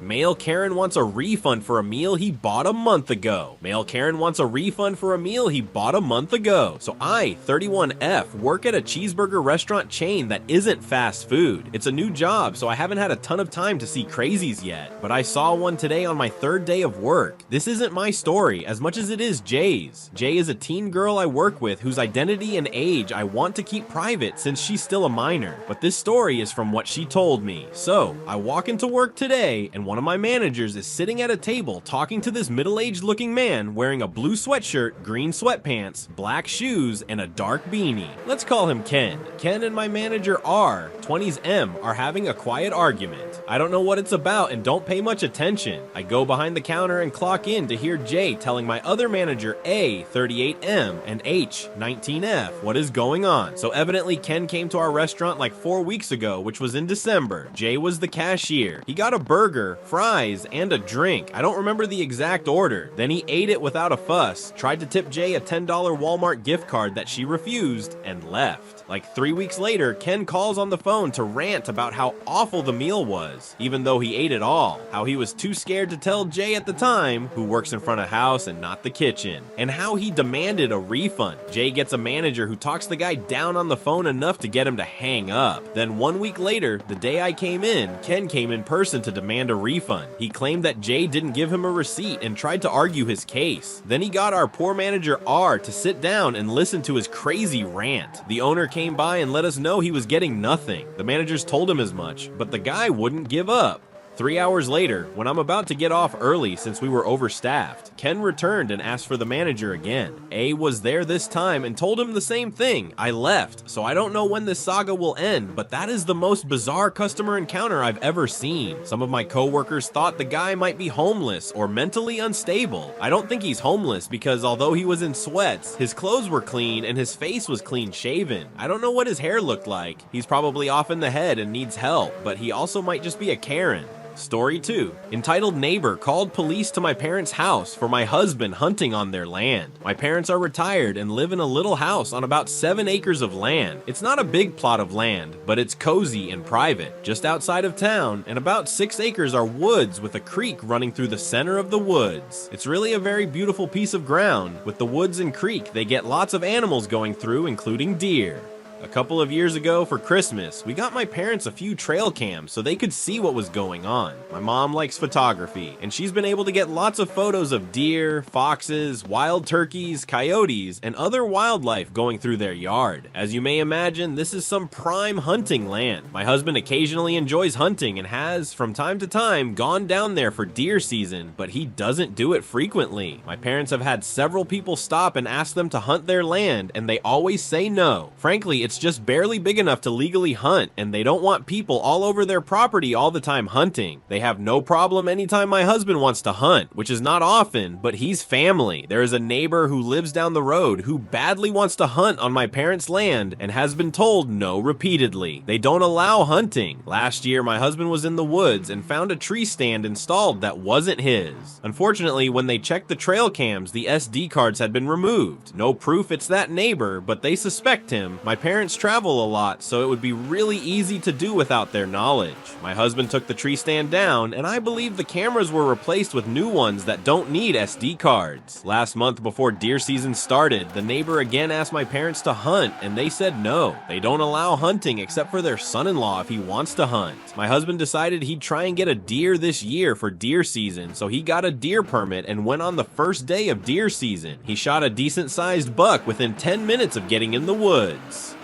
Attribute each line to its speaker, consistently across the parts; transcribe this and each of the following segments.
Speaker 1: Male Karen wants a refund for a meal he bought a month ago. Male Karen wants a refund for a meal he bought a month ago. So I, 31F, work at a cheeseburger restaurant chain that isn't fast food. It's a new job, so I haven't had a ton of time to see crazies yet, but I saw one today on my third day of work. This isn't my story as much as it is Jay's. Jay is a teen girl I work with whose identity and age I want to keep private since she's still a minor, but this story is from what she told me. So, I walk into work today and one of my managers is sitting at a table talking to this middle-aged looking man wearing a blue sweatshirt, green sweatpants, black shoes, and a dark beanie. Let's call him Ken. Ken and my manager R, 20s M, are having a quiet argument. I don't know what it's about and don't pay much attention. I go behind the counter and clock in to hear Jay telling my other manager A, 38M, and H, 19F, what is going on. So evidently Ken came to our restaurant like 4 weeks ago, which was in December. Jay was the cashier. He got a burger, fries, and a drink. I don't remember the exact order. Then he ate it without a fuss, tried to tip Jay a $10 Walmart gift card that she refused, and left. Like 3 weeks later, Ken calls on the phone to rant about how awful the meal was, even though he ate it all. How he was too scared to tell Jay at the time, who works in front of house and not the kitchen. And how he demanded a refund. Jay gets a manager who talks the guy down on the phone enough to get him to hang up. Then 1 week later, the day I came in, Ken came in person to demand a refund. He claimed that Jay didn't give him a receipt and tried to argue his case. Then he got our poor manager R to sit down and listen to his crazy rant. The owner came by and let us know he was getting nothing. The managers told him as much, but the guy wouldn't give up. 3 hours later, when I'm about to get off early since we were overstaffed, Ken returned and asked for the manager again. A was there this time and told him the same thing. I left, so I don't know when this saga will end, but that is the most bizarre customer encounter I've ever seen. Some of my coworkers thought the guy might be homeless or mentally unstable. I don't think he's homeless because although he was in sweats, his clothes were clean and his face was clean shaven. I don't know what his hair looked like. He's probably off in the head and needs help, but he also might just be a Karen. Story 2. Entitled neighbor called police to my parents' house for my husband hunting on their land. My parents are retired and live in a little house on about 7 acres of land. It's not a big plot of land, but it's cozy and private, just outside of town, and about 6 acres are woods with a creek running through the center of the woods. It's really a very beautiful piece of ground. With the woods and creek, they get lots of animals going through, including deer. A couple of years ago for Christmas, we got my parents a few trail cams so they could see what was going on. My mom likes photography, and she's been able to get lots of photos of deer, foxes, wild turkeys, coyotes, and other wildlife going through their yard. As you may imagine, this is some prime hunting land. My husband occasionally enjoys hunting and has, from time to time, gone down there for deer season, but he doesn't do it frequently. My parents have had several people stop and ask them to hunt their land, and they always say no. Frankly, it's just barely big enough to legally hunt, and they don't want people all over their property all the time hunting. They have no problem anytime my husband wants to hunt, which is not often, but he's family. There is a neighbor who lives down the road who badly wants to hunt on my parents' land and has been told no repeatedly. They don't allow hunting. Last year, my husband was in the woods and found a tree stand installed that wasn't his. Unfortunately, when they checked the trail cams, the SD cards had been removed. No proof it's that neighbor, but they suspect him. My parents travel a lot, so it would be really easy to do without their knowledge. My husband took the tree stand down, and I believe the cameras were replaced with new ones that don't need SD cards. Last month before deer season started, the neighbor again asked my parents to hunt, and they said no. They don't allow hunting except for their son-in-law if he wants to hunt. My husband decided he'd try and get a deer this year for deer season, so he got a deer permit and went on the first day of deer season. He shot a decent-sized buck within 10 minutes of getting in the woods.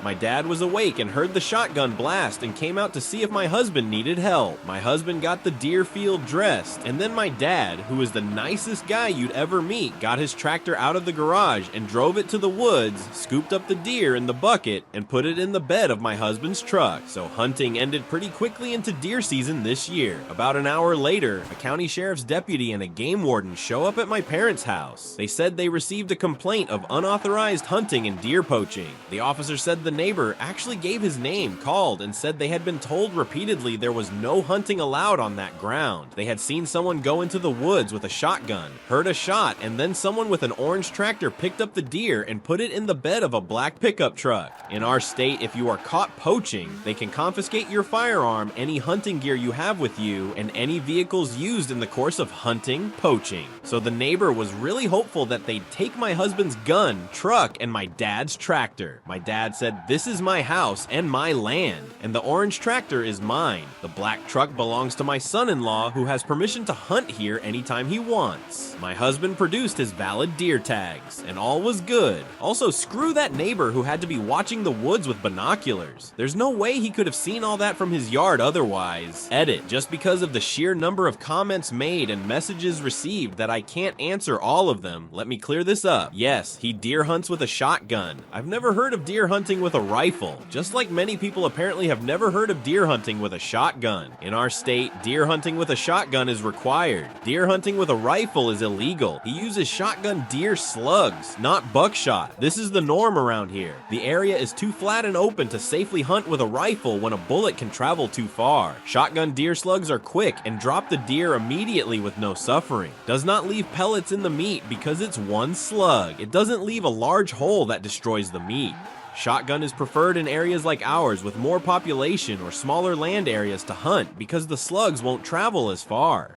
Speaker 1: My dad was awake and heard the shotgun blast and came out to see if my husband needed help. My husband got the deer field dressed, and then my dad, who is the nicest guy you'd ever meet, got his tractor out of the garage and drove it to the woods, scooped up the deer in the bucket, and put it in the bed of my husband's truck. So hunting ended pretty quickly into deer season this year. About an hour later, a county sheriff's deputy and a game warden show up at my parents' house. They said they received a complaint of unauthorized hunting and deer poaching. The officer said the neighbor actually gave his name, called, and said they had been told repeatedly there was no hunting allowed on that ground. They had seen someone go into the woods with a shotgun, heard a shot, and then someone with an orange tractor picked up the deer and put it in the bed of a black pickup truck. In our state, if you are caught poaching, they can confiscate your firearm, any hunting gear you have with you, and any vehicles used in the course of hunting, poaching. So the neighbor was really hopeful that they'd take my husband's gun, truck, and my dad's tractor. My dad said, "This is my house and my land, and the orange tractor is mine. The black truck belongs to my son-in-law, who has permission to hunt here anytime he wants." My husband produced his valid deer tags, and all was good. Also, screw that neighbor who had to be watching the woods with binoculars. There's no way he could have seen all that from his yard otherwise. Edit, just because of the sheer number of comments made and messages received that I can't answer all of them, let me clear this up. Yes, he deer hunts with a shotgun. I've never heard of deer hunting with a rifle, just like many people apparently have never heard of deer hunting with a shotgun. In our state, deer hunting with a shotgun is required. Deer hunting with a rifle is illegal. He uses shotgun deer slugs, not buckshot. This is the norm around here. The area is too flat and open to safely hunt with a rifle when a bullet can travel too far. Shotgun deer slugs are quick and drop the deer immediately with no suffering. Does not leave pellets in the meat because it's one slug. It doesn't leave a large hole that destroys the meat. Shotgun is preferred in areas like ours with more population or smaller land areas to hunt because the slugs won't travel as far.